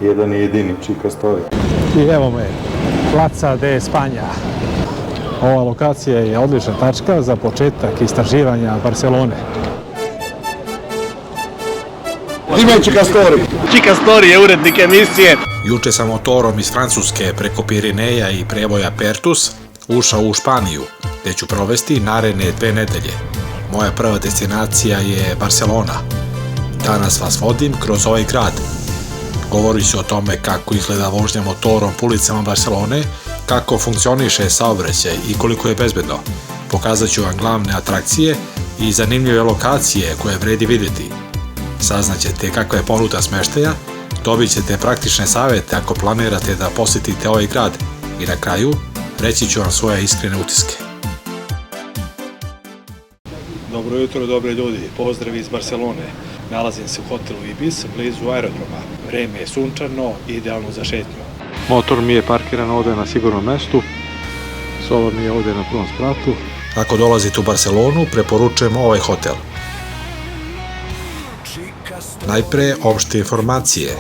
jedan jedini Chica Story. I evo me, Plaza de España. Ova lokacija je odlična tačka za početak istraživanja Barcelone. Ime Chica Story. Chica Story je urednik emisije. Juče sam motorom iz Francuske preko Pirineja i prevoja Pertus ušao u Španiju, gde ću provesti naredne 2 nedelje. Moja prva destinacija je Barcelona. Danas vas vodim kroz ovaj grad. Govorit ću o tome kako izgleda vožnja motorom po ulicama Barcelone, kako funkcioniše saobraćaj i koliko je bezbedno. Pokazat ću vam glavne atrakcije i zanimljive lokacije koje vredi vidjeti. Saznaćete kakva je ponuda smeštaja, dobit ćete praktične savjete ako planirate da posjetite ovaj grad i na kraju reći ću vam svoje iskrene utiske. Dobro jutro, dobri ljudi. Pozdrav iz Barcelone. Nalazim se u hotelu Ibis, blizu aerodroma. Vreme je sunčano, idealno za šetnju. Motor mi je parkiran ovdje na sigurnom mestu. Soba mi je ovdje na prvom spratu. Ako dolazite u Barcelonu, preporučujem ovaj hotel. Najpre, opšte informacije.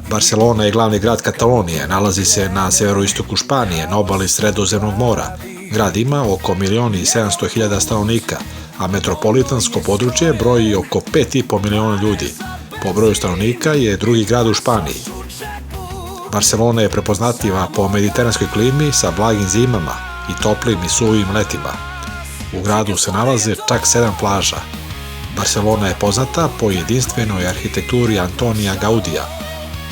Barcelona je glavni grad Katalonije, nalazi se na severoistoku Španije, na obali Sredozemnog mora. Grad ima oko 1.700.000 stanovnika, a metropolitansko područje broji oko 5,5 miliona ljudi. Po broju stanovnika je drugi grad u Španiji. Barcelona je prepoznatljiva po mediteranskoj klimi sa blagim zimama i toplim i suvim letima. U gradu se nalaze čak 7 plaža. Barcelona je poznata po jedinstvenoj arhitekturi Antonija Gaudija.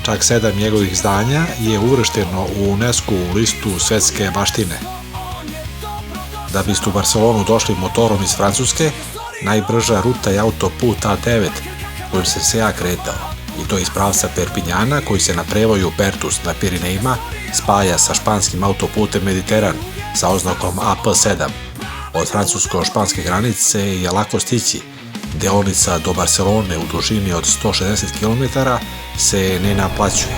Čak 7 njegovih zdanja je uvršteno u UNESCO listu svetske baštine. Da biste u Barcelonu došli motorom iz Francuske, najbrža ruta je autoput A9, kojim sam se ja kretao. I to iz pravca Perpinjana, koji se na prevoju Pertus na Pirinejima spaja sa španskim autoputem Mediteran sa oznakom AP7. Od francusko-španske granice je lako stići. Deonica do Barcelone u dužini od 160 km se ne naplaćuje.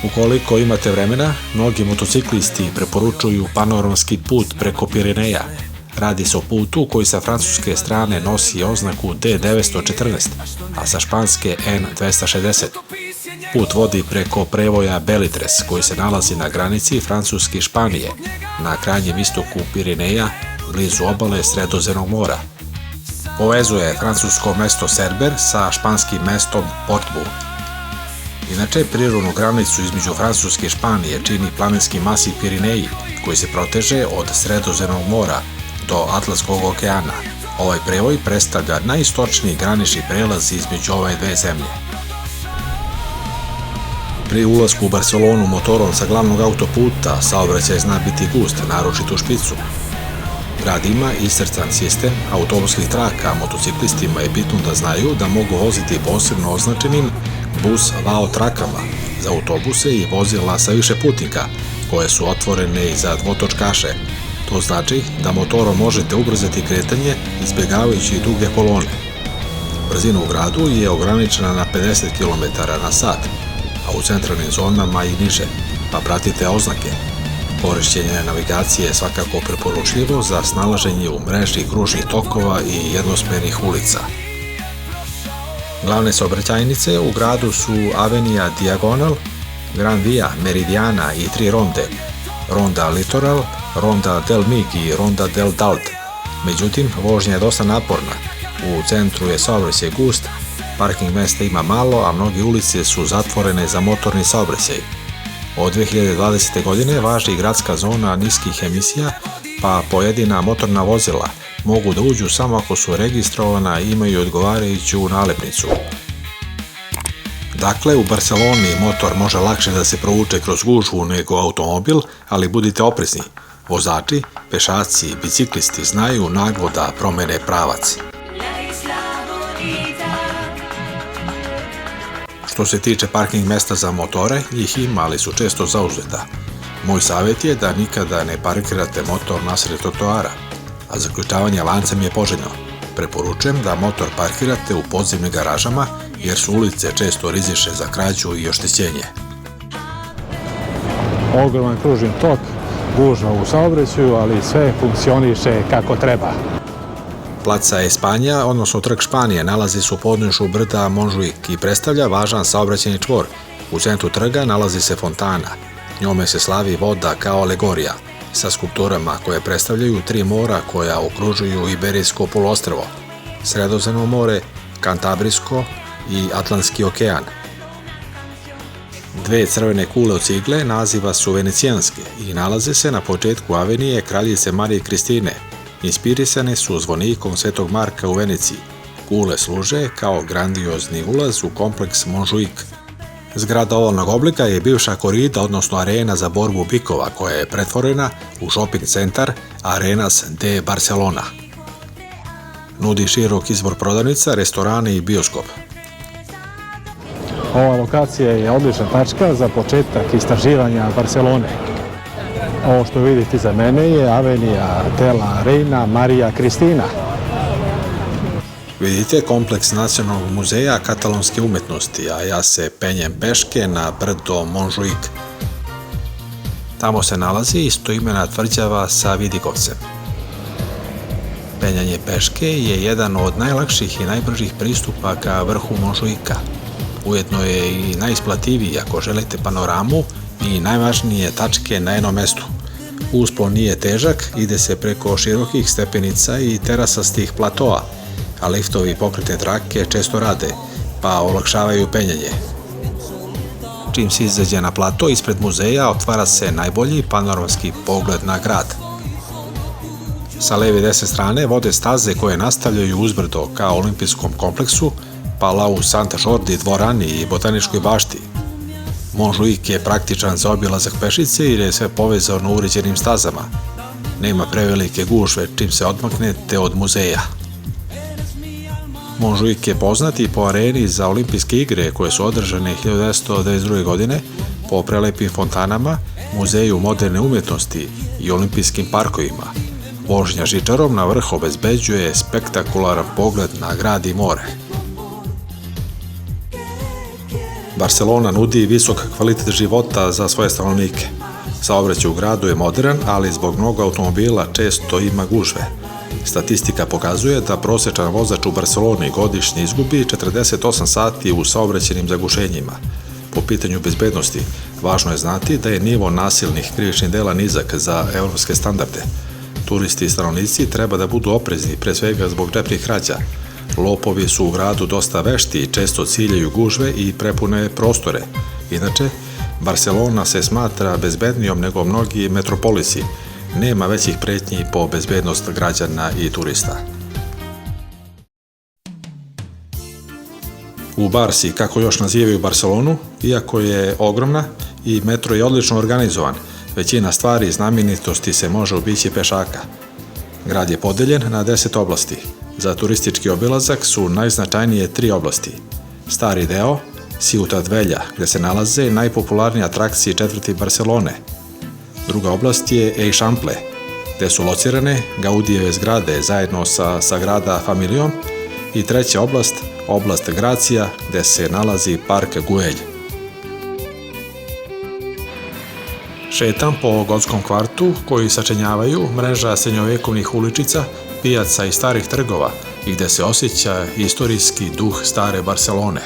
Ukoliko imate vremena, mnogi motociklisti preporučuju panoramski put preko Pirineja. Radi se o putu koji sa francuske strane nosi oznaku D914, a sa španske N260. Put vodi preko prevoja Belitres, koji se nalazi na granici Francuske i Španije, na krajnjem istoku Pirineja, blizu obale Sredozemnog mora. Povezuje francusko mesto Serber sa španskim mestom Portbou. Inače, prirodnu granicu između Francuske i Španije čini planinski masiv Pirineji, koji se proteže od Sredozemnog mora do Atlantskog okeana. Ovaj prevoj predstavlja najistočniji granični prelaz između ove dve zemlje. Pri ulasku u Barcelonu motorom sa glavnog autoputa saobraćaj zna biti gust, naročito u špicu. Grad ima iscrtan sistem autobuskih traka, a motociklistima je bitno da znaju da mogu voziti posebno označenim bus vao trakama za autobuse i vozila sa više putnika, koje su otvorene i za dvotočkaše. To znači da motorom možete ubrzati kretanje izbjegavajući duge kolone. Brzina u gradu je ograničena na 50 km/h, a u centralnim zonama i niže, pa pratite oznake. Korišćenje navigacije je svakako preporučljivo za snalaženje u mreži kružnih tokova i jednosmernih ulica. Glavne saobraćajnice u gradu su Avenida Diagonal, Gran Via, Meridiana i 3 ronde, Ronda Litoral, Ronda del Mig i Ronda del Dalt. Međutim, vožnja je dosta naporna. U centru je saobraćaj gust, parking mesta ima malo, a mnoge ulice su zatvorene za motorni saobraćaj. Od 2020. godine važi gradska zona niskih emisija, pa pojedina motorna vozila mogu da uđu samo ako su registrovana i imaju odgovarajuću nalepnicu. Dakle, u Barceloni motor može lakše da se provuče kroz gužvu nego automobil, ali budite oprezni. Vozači, pešaci i biciklisti znaju naglo da promene pravac. Što se tiče parking mesta za motore, njih ima, ali su često zauzeta. Moj savjet je da nikada ne parkirate motor nasred trotoara, a zaključavanje lancem je poželjno. Preporučujem da motor parkirate u podzemnim garažama, jer su ulice često rizične za krađu i oštećenje. Ogroman kružni tok, gužva u saobraćaju, ali sve funkcioniše kako treba. Placa Espanja, odnosno Trg Španije, nalazi se u podnožju brda Montjuic i predstavlja važan saobraćajni čvor. U centru trga nalazi se fontana. Njome se slavi voda kao alegorija, sa skulpturama koje predstavljaju 3 mora koja okružuju Iberijsko poluostrvo, Sredozemno more, Kantabrijsko i Atlantski okean. 2 crvene kule od cigle naziva su venecijanske i nalaze se na početku avenije Kraljice Marije Kristine. Inspirisane su zvonikom Svetog Marka u Veneciji. Kule služe kao grandiozni ulaz u kompleks Montjuic. Zgrada ovalnog oblika je bivša korida, odnosno arena za borbu bikova, koja je pretvorena u shopping centar Arenas de Barcelona. Nudi širok izbor prodavnica, restorane i bioskop. Ova lokacija je odlična tačka za početak istraživanja Barcelone. Ovo što vidite za mene je Avenija de la Reina Maria Cristina. Vidite kompleks Nacionalnog muzeja katalonske umetnosti, a ja se penjem peške na brdo Montjuic. Tamo se nalazi istoimena tvrđava sa vidikovcem. Penjanje peške je jedan od najlakših i najbržih pristupa ka vrhu Montjuica. Ujedno je i najisplativiji ako želite panoramu i najvažnije tačke na jednom mestu. Uspon nije težak, ide se preko širokih stepenica i terasastih platoa, a liftovi pokretne trake često rade, pa olakšavaju penjanje. Čim se izađe na plato, ispred muzeja otvara se najbolji panoramski pogled na grad. Sa leve i desne strane vode staze koje nastavljaju uzbrdo ka olimpijskom kompleksu, Palau Santa Jordi, dvorani i botaničkoj bašti. Montjuic je praktičan za obilazak pešice jer je sve povezano uređenim stazama. Nema prevelike gužve čim se odmaknete od muzeja. Montjuic je poznat i po areni za olimpijske igre koje su održane 1992. godine, po prelepim fontanama, muzeju moderne umetnosti i olimpijskim parkovima. Vožnja žičarom na vrh obezbeđuje spektakularan pogled na grad i more. Barcelona nudi visok kvalitet života za svoje stanovnike. Saobraćaj u gradu je modern, ali zbog mnogo automobila često ima gužve. Statistika pokazuje da prosječan vozač u Barceloni godišnje izgubi 48 sati u saobraćajnim zagušenjima. Po pitanju bezbednosti, važno je znati da je nivo nasilnih krivičnih dela nizak za evropske standarde. Turisti i stanovnici treba da budu oprezni, pre svega zbog džepnih krađa. Lopovi su u gradu dosta vešti i često ciljaju gužve i prepune prostore. Inače, Barcelona se smatra bezbednijom nego mnogi metropolisi. Nema većih pretnji po bezbednost građana i turista. U Barsi, kako još nazivaju Barcelonu, iako je ogromna i metro je odlično organizovan, većina stvari i znamenitosti se može obići pešaka. Grad je podeljen na 10 oblasti. Za turistički obilazak su najznačajnije 3 oblasti. Stari deo, Ciutat Vella, gde se nalaze najpopularnije atrakcije četvrti Barcelone. Druga oblast je Eixample, gde su locirane Gaudijeve zgrade zajedno sa Sagrada Familijom, i treća oblast, oblast Gracija, gde se nalazi park Güell. Šetam po gotskom kvartu koji sačinjavaju mreža srednjovekovnih uličica, pijaca i starih trgova i gde se osjeća istorijski duh stare Barcelone.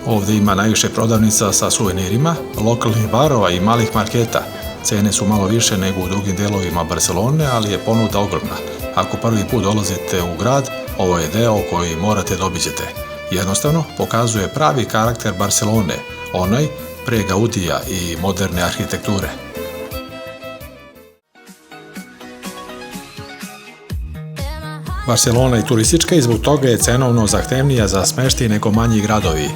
Ovde ima najviše prodavnica sa suvenirima, lokalnih barova i malih marketa. Cene su malo više nego u drugim delovima Barcelone, ali je ponuda ogromna. Ako prvi put dolazite u grad, ovo je deo koji morate da obiđete. Jednostavno, pokazuje pravi karakter Barcelone, onaj pre Gaudija i moderne arhitekture. Barcelona je turistička i zbog toga je cenovno zahtevnija za smeštaj nego manji gradovi.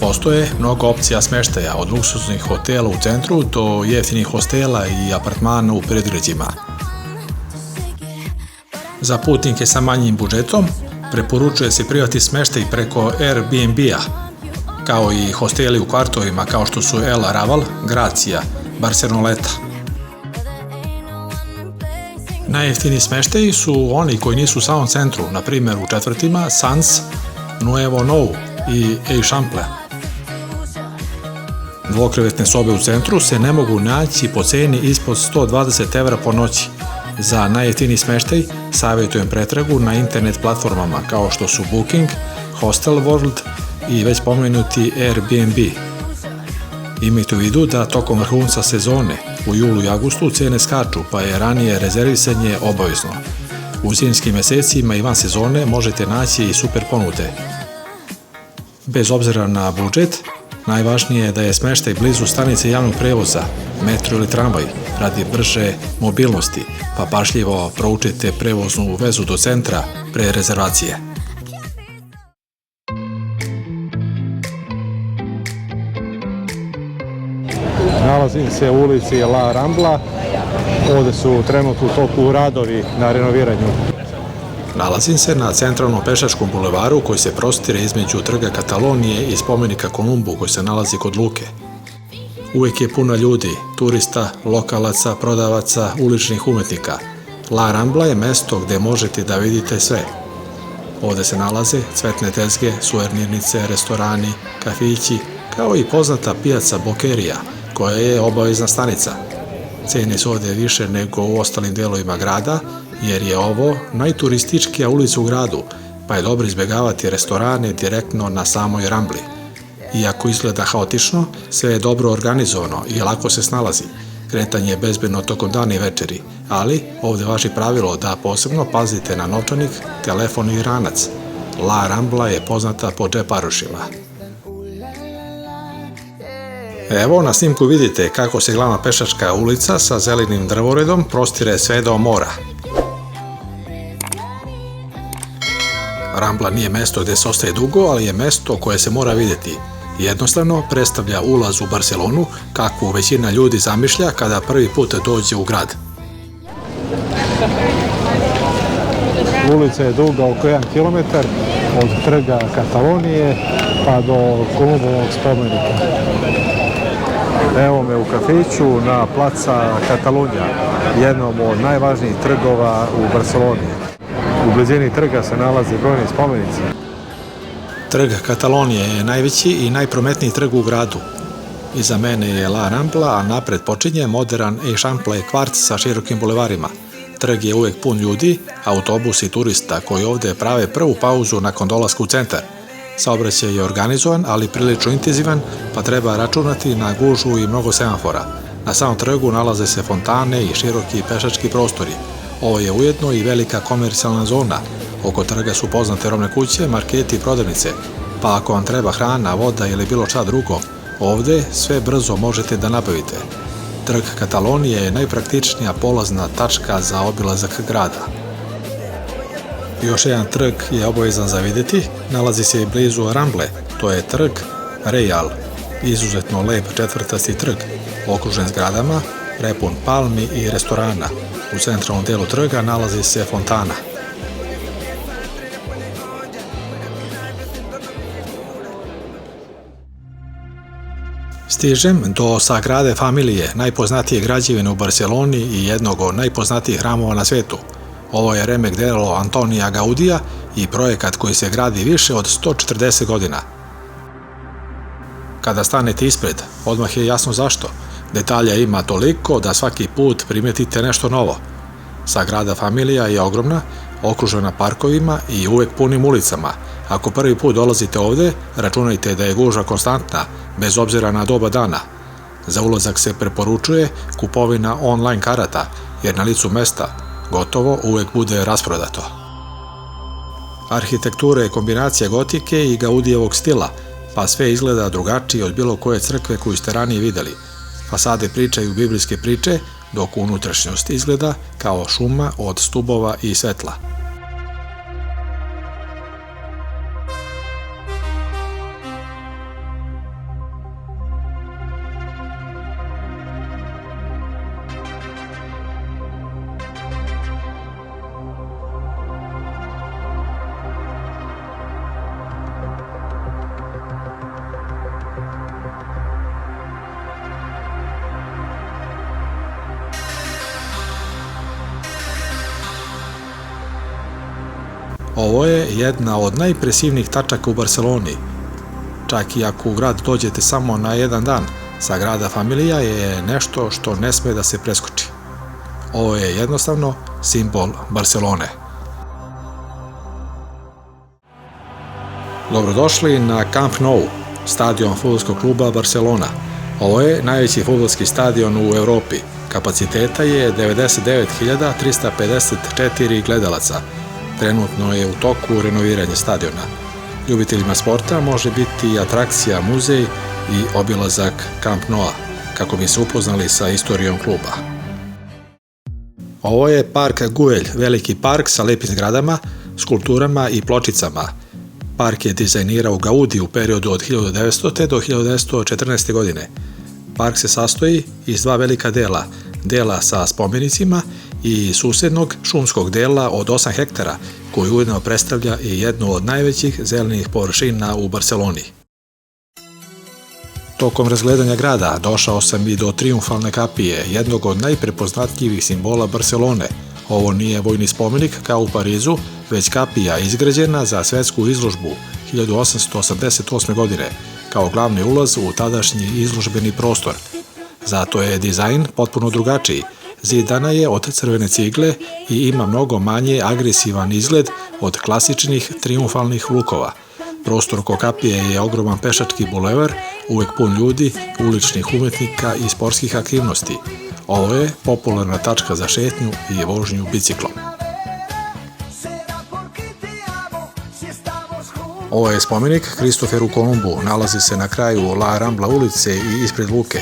Postoje mnogo opcija smeštaja, od luksuznih hotela u centru do jeftinih hostela i apartmana u predgrađima. Za putnike sa manjim budžetom preporučuje se privatni smeštaj preko Airbnb-a, kao i hosteli u kvartovima kao što su El Raval, Gracia, Barceloneta. Najjeftiniji smeštaji su oni koji nisu u samom centru, na primjer u četvrtima Sants, Nuevo Nou i Eixample. Dvokrevetne sobe u centru se ne mogu naći po ceni ispod 120 € po noći. Za najjeftiniji smeštaj savjetujem pretragu na internet platformama kao što su Booking, Hostel World i već pomenuti Airbnb. Imajte u vidu da tokom vrhunca sezone u julu i avgustu cene skaču, pa je ranije rezervisanje obavezno. U zimskim mesecima i van sezone možete naći i super ponude. Bez obzira na budžet, najvažnije je da je smeštaj blizu stanice javnog prevoza, metro ili tramvaj, radi brže mobilnosti, pa pažljivo proučite prevoznu vezu do centra pre rezervacije. Nalazim se u ulici La Rambla. Ovde su trenutno u toku radovi na renoviranju. Nalazim se na centralnom pešačkom bulevaru koji se prostire između trga Katalonije i spomenika Kolumbu koji se nalazi kod luke. Uvijek je puno ljudi, turista, lokalaca, prodavaca, uličnih umetnika. La Rambla je mesto gde možete da vidite sve. Ovde se nalaze cvetne tezge, suvenirnice, restorani, kafići, kao i poznata pijaca Bokerija, koja je obavezna stanica. Cene su ovde više nego u ostalim delovima grada, jer je ovo najturističkija ulica u gradu, pa je dobro izbjegavati restorane direktno na samoj Rambli. Iako izgleda haotično, sve je dobro organizovano i lako se snalazi. Kretanje je bezbedno tokom dana i večeri, ali ovde važi pravilo da posebno pazite na novčanik, telefon i ranac. La Rambla je poznata po džeparošima. Evo, na snimku vidite kako se glavna pešačka ulica sa zelenim drvoredom prostire sve do mora. Rambla nije mesto gde se ostaje dugo, ali je mesto koje se mora vidjeti. Jednostavno predstavlja ulaz u Barcelonu, kakvu većina ljudi zamišlja kada prvi put dođe u grad. Ulica je duga oko 1 km od trga Katalonije pa do Kolumbovog spomenika. Evo me u kafiću na placa Katalunja, jednom od najvažnijih trgova u Barceloni. U blizini trga se nalaze brojni spomenici. Trg Katalonije je najveći i najprometniji trg u gradu. Iza mene je La Rambla, a napred počinje modern Eixample kvart sa širokim bulevarima. Trg je uvek pun ljudi, autobusi i turista koji ovde prave prvu pauzu nakon dolaska u centar. Saobraćaj je organizovan, ali prilično intenzivan, pa treba računati na gužvu i mnogo semafora. Na samom trgu nalaze se fontane i široki pešački prostori. Ovo je ujedno i velika komercijalna zona. Oko trga su poznate robne kuće, marketi i prodavnice. Pa ako vam treba hrana, voda ili bilo šta drugo, ovde sve brzo možete da nabavite. Trg Katalonije je najpraktičnija polazna tačka za obilazak grada. Još jedan trg je obavezan za videti, nalazi se blizu Ramble, to je trg Real, izuzetno lep četvrtasti trg, okružen zgradama, prepun palmi i restorana. U centralnom delu trga nalazi se fontana. Stižem do Sagrade Familije, najpoznatije građevine u Barceloni i jednog od najpoznatijih hramova na svetu. Ovo je remek delo Antonija Gaudija i projekat koji se gradi više od 140 godina. Kada stanete ispred, odmah je jasno zašto. Detalja ima toliko da svaki put primetite nešto novo. Sagrada Familija je ogromna, okružena parkovima i uvek punim ulicama. Ako prvi put dolazite ovde, računajte da je gužva konstantna, bez obzira na doba dana. Za ulazak se preporučuje kupovina online karata, jer na licu mesta gotovo uvek bude rasprodato. Arhitektura je kombinacija gotike i Gaudijevog stila, pa sve izgleda drugačije od bilo koje crkve koju ste ranije videli. Fasade pričaju biblijske priče, dok unutrašnjost izgleda kao šuma od stubova i svetla. Ovo je jedna od najimpresivnijih tačaka u Barceloni. Čak i ako u grad dođete samo na jedan dan, Sagrada Familija je nešto što ne sme da se preskoči. Ovo je jednostavno simbol Barcelone. Dobrodošli na Camp Nou, stadion fudbalskog kluba Barcelona. Ovo je najveći fudbalski stadion u Evropi. Kapaciteta je 99.354 gledalaca. Trenutno je u toku renoviranje stadiona. Ljubiteljima sporta može biti atrakcija muzej i obilazak Camp Noua, kako bi se upoznali sa istorijom kluba. Ovo je park Güell, veliki park sa lepim zgradama, skulpturama i pločicama. Park je dizajnirao Gaudi u periodu od 1900. do 1914. godine. Park se sastoji iz dva velika dela, dela sa spomenicima i susednog šumskog dela od 8 hektara, koji ujedno predstavlja i jednu od najvećih zelenih površina u Barceloni. Tokom razgledanja grada došao sam i do Trijumfalne kapije, jednog od najprepoznatljivih simbola Barcelone. Ovo nije vojni spomenik kao u Parizu, već kapija izgrađena za svetsku izložbu 1888. godine, kao glavni ulaz u tadašnji izložbeni prostor. Zato je dizajn potpuno drugačiji. Zidana je od crvene cigle i ima mnogo manje agresivan izgled od klasičnih trijumfalnih lukova. Prostor oko kapije je ogroman pešački bulevar, uvek pun ljudi, uličnih umetnika i sportskih aktivnosti. Ovo je popularna tačka za šetnju i vožnju biciklom. Ovo je spomenik Kristoferu Kolumbu, nalazi se na kraju La Rambla ulice i ispred luke.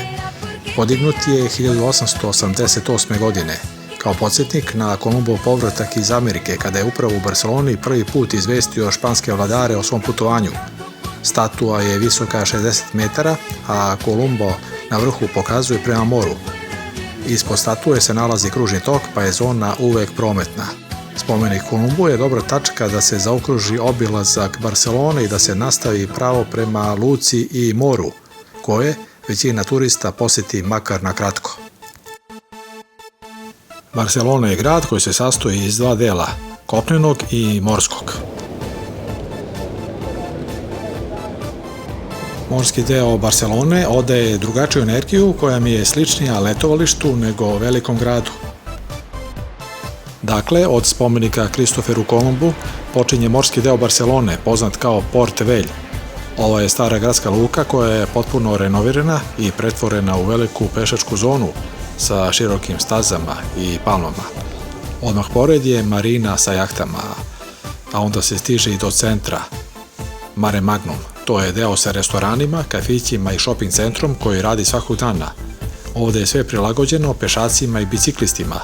Podignut je 1888. godine, kao podsjetnik na Kolumbov povratak iz Amerike, kada je upravo u Barceloni prvi put izvestio španske vladare o svom putovanju. Statua je visoka 60 metara, a Kolumbo na vrhu pokazuje prema moru. Ispod statue se nalazi kružni tok, pa je zona uvek prometna. Spomenik Kolumbu je dobra tačka da se zaokruži obilazak Barcelone i da se nastavi pravo prema luci i moru, koje većina turista posjeti makar na kratko. Barcelona je grad koji se sastoji iz dva dela, kopnenog i morskog. Morski deo Barcelone odaje drugačiju energiju koja mi je sličnija letovalištu nego velikom gradu. Dakle, od spomenika Kristoferu Kolumbu počinje morski deo Barcelone, poznat kao Port Vell. Ovo je stara gradska luka koja je potpuno renovirana i pretvorena u veliku pešačku zonu sa širokim stazama i palmama. Odmah pored je marina sa jahtama, a onda se stiže i do centra, Mare Magnum. To je deo sa restoranima, kafićima i shopping centrom koji radi svakog dana. Ovde je sve prilagođeno pešacima i biciklistima.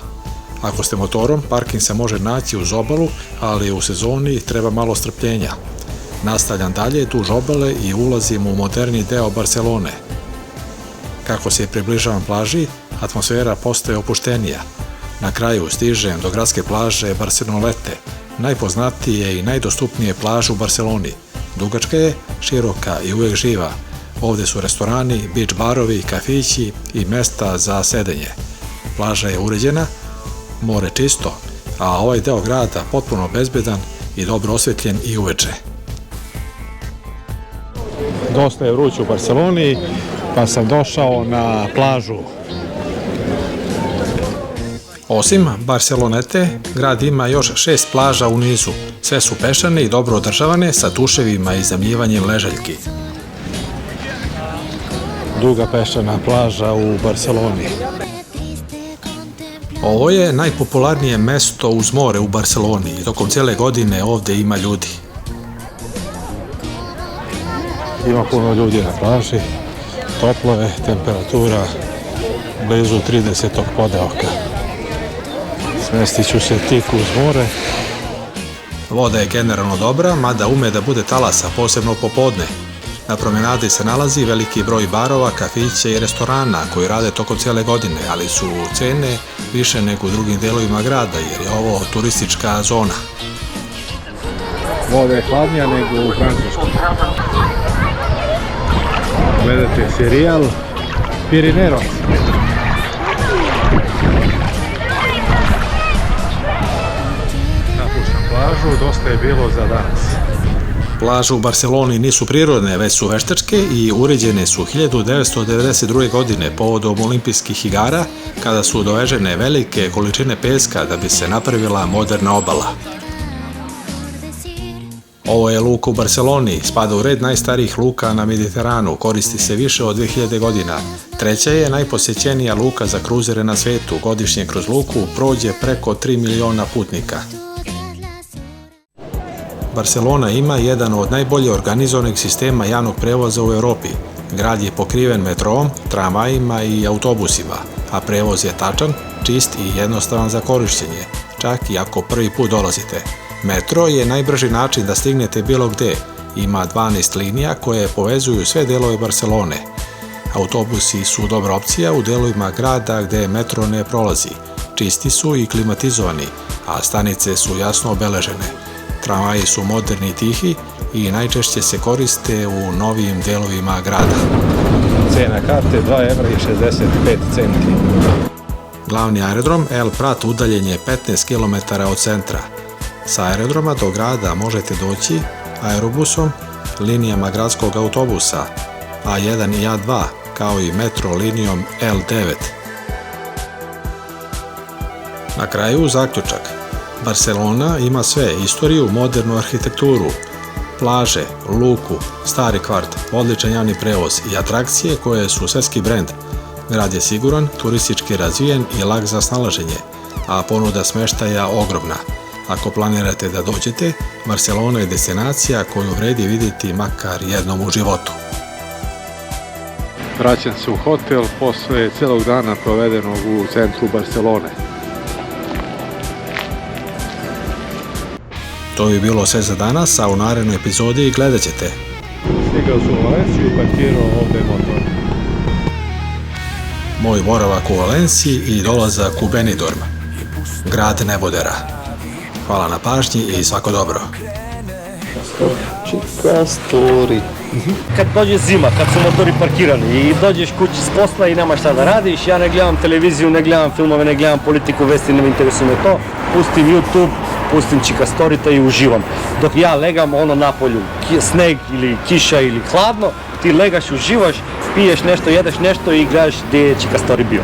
Ako ste motorom, parking se može naći uz obalu, ali u sezoni treba malo strpljenja. Nastavljam dalje duž obale i ulazim u moderni deo Barcelone. Kako se približavam plaži, atmosfera postaje opuštenija. Na kraju stižem do gradske plaže Barcelonete, najpoznatije i najdostupnije plaže u Barceloni. Dugačka je, široka i uvek živa. Ovde su restorani, beach barovi, kafići i mesta za sedenje. Plaža je uređena, more čisto, a ovaj deo grada potpuno bezbedan i dobro osvetljen i uveče. Dosta je vruće u Barceloni, pa sam došao na plažu. Osim Barcelonete, grad ima još 6 plaža u nizu. Sve su pešane i dobro održavane sa tuševima i zamljivanjem ležaljki. Duga pešana plaža u Barceloni. Ovo je najpopularnije mesto uz more u Barceloni i tokom cijele godine ovde ima ljudi. Ima puno ljudi na plaži, toplo je, temperatura blizu 30. podeoka. Smestit ću se tik uz more. Voda je generalno dobra, mada ume da bude talasa, posebno popodne. Na promenadi se nalazi veliki broj barova, kafića i restorana koji rade tokom cijele godine, ali su cene više nego u drugim delovima grada jer je ovo turistička zona. Voda je hladnija nego u Francuskoj. Gledate serijal Pirineros. Napuštam plažu, dosta je bilo za danas. Plaže u Barseloni nisu prirodne, već su veštačke i uređene su 1992. godine povodom olimpijskih igara, kada su dovežene velike količine peska da bi se napravila moderna obala. Ovo je luka u Barseloni, spada u red najstarijih luka na Mediteranu, koristi se više od 2000 godina. Treća je najposećenija luka za kruzere na svetu, godišnje kroz luku prođe preko 3 miliona putnika. Barselona ima jedan od najbolje organizovanih sistema javnog prevoza u Evropi. Grad je pokriven metrom, tramvajima i autobusima, a prevoz je tačan, čist i jednostavan za korišćenje, čak i ako prvi put dolazite. Metro je najbrži način da stignete bilo gde. Ima 12 linija koje povezuju sve delove Barselone. Autobusi su dobra opcija u delovima grada gde metro ne prolazi. Čisti su i klimatizovani, a stanice su jasno obeležene. Tramvaji su moderni i tihi i najčešće se koriste u novijim delovima grada. Cena karte 2,65 centi. Glavni aerodrom El Prat udaljen je 15 km od centra. Sa aerodroma do grada možete doći aerobusom, linijama gradskog autobusa A1 i A2, kao i metro linijom L9. Na kraju zaključak. Barselona ima sve: istoriju, modernu arhitekturu, plaže, luku, stari kvart, odličan javni prevoz i atrakcije koje su svetski brend. Grad je siguran, turistički razvijen i lak za snalaženje, a ponuda smeštaja ogromna. Ako planirate da dođete, Barselona je destinacija koju vredi vidjeti makar jednom u životu. Vraćam se u hotel posle celog dana provedenog u centru Barselone. To bi bilo sve za danas, a u narednoj epizodi gledat ćete. Stigao sam u Valenciju, parkirao ovde motor. Moj boravak u Valenciji i dolazak u Benidorm, grad nebodera. Hvala na pažnji i svako dobro. Čikastori. Kad dođe zima, kad su motori parkirani i dođeš kući s posla i nema šta da radiš, ja ne gledam televiziju, ne gledam filmove, ne gledam politiku, vesti, ne mi interesuje me to. Pustim YouTube, pustim Čikastorita i uživam. Dok ja legam na polju, sneg ili kiša ili hladno, ti legaš, uživaš, piješ nešto, jedeš nešto i gledaš gdje je Čikastori bio.